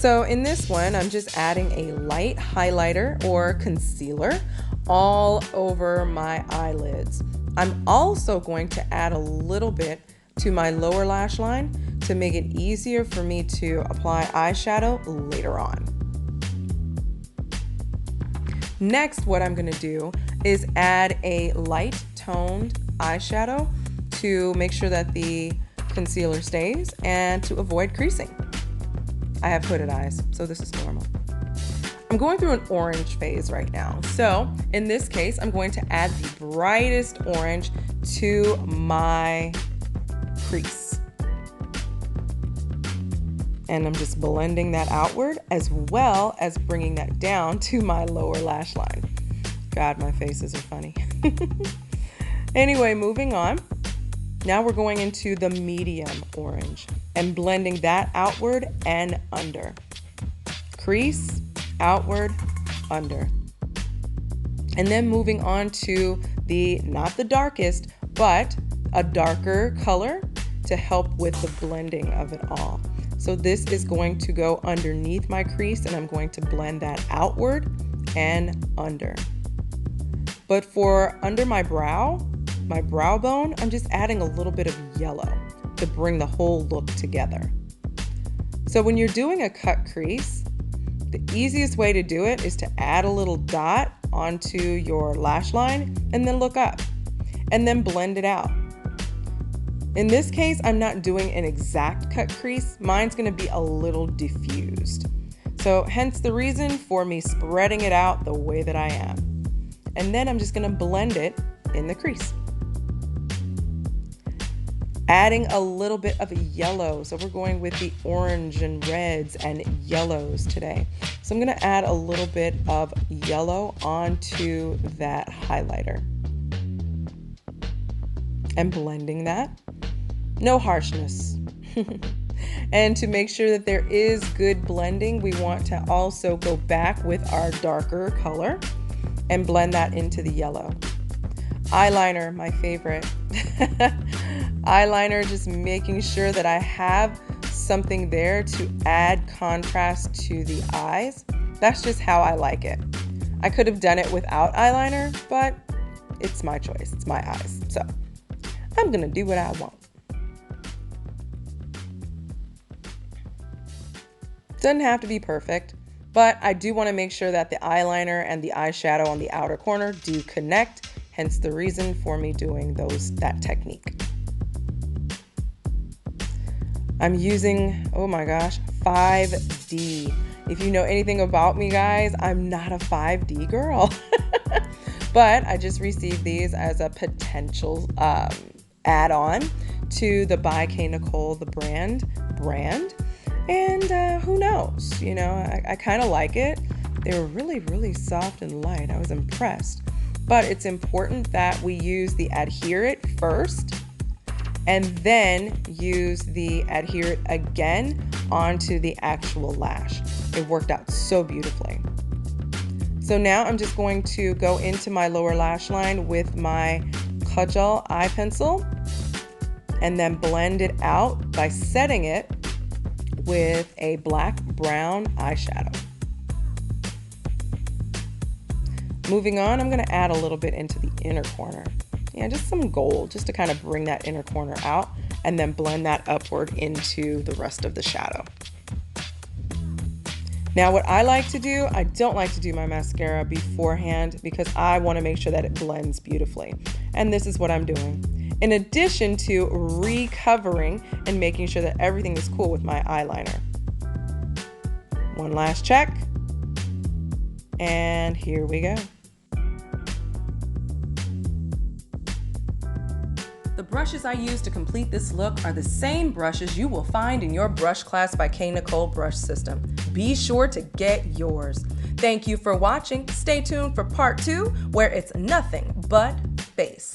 So in this one, I'm just adding a light highlighter or concealer all over my eyelids. I'm also going to add a little bit to my lower lash line to make it easier for me to apply eyeshadow later on. Next, what I'm going to do is add a light toned eyeshadow to make sure that the concealer stays and to avoid creasing. I have hooded eyes, so this is normal. I'm going through an orange phase right now. So in this case, I'm going to add the brightest orange to my crease. And I'm just blending that outward as well as bringing that down to my lower lash line. God, my faces are funny. Anyway, moving on. Now we're going into the medium orange and blending that outward and under. Crease, outward, under. And then moving on to the, not the darkest, but a darker color to help with the blending of it all. So this is going to go underneath my crease and I'm going to blend that outward and under. But for under my brow bone, I'm just adding a little bit of yellow to bring the whole look together. So when you're doing a cut crease, the easiest way to do it is to add a little dot onto your lash line and then look up and then blend it out. In this case, I'm not doing an exact cut crease. Mine's gonna be a little diffused. So hence the reason for me spreading it out the way that I am. And then I'm just gonna blend it in the crease. Adding a little bit of yellow. So we're going with the orange and reds and yellows today. So I'm gonna add a little bit of yellow onto that highlighter. And blending that. No harshness. And to make sure that there is good blending, we want to also go back with our darker color and blend that into the yellow. Eyeliner, my favorite. Eyeliner, just making sure that I have something there to add contrast to the eyes. That's just how I like it. I could have done it without eyeliner, but it's my choice, it's my eyes. So I'm gonna do what I want. Doesn't have to be perfect, but I do want to make sure that the eyeliner and the eyeshadow on the outer corner do connect, hence the reason for me doing that technique. I'm using, oh my gosh, 5D. If you know anything about me, guys, I'm not a 5D girl. But I just received these as a potential add-on to the By K Nicole, the brand. And who knows, you know, I kind of like it. They were really, really soft and light. I was impressed. But it's important that we use the Adhere It first and then use the Adhere It again onto the actual lash. It worked out so beautifully. So now I'm just going to go into my lower lash line with my Kajal eye pencil and then blend it out by setting it with a black-brown eyeshadow. Moving on, I'm going to add a little bit into the inner corner. Yeah, just some gold, just to kind of bring that inner corner out and then blend that upward into the rest of the shadow. Now, what I like to do, I don't like to do my mascara beforehand because I want to make sure that it blends beautifully. And this is what I'm doing. In addition to recovering and making sure that everything is cool with my eyeliner. One last check. And here we go. The brushes I use to complete this look are the same brushes you will find in your Brush Class by K Nicole brush system. Be sure to get yours. Thank you for watching. Stay tuned for part 2 where it's nothing but face.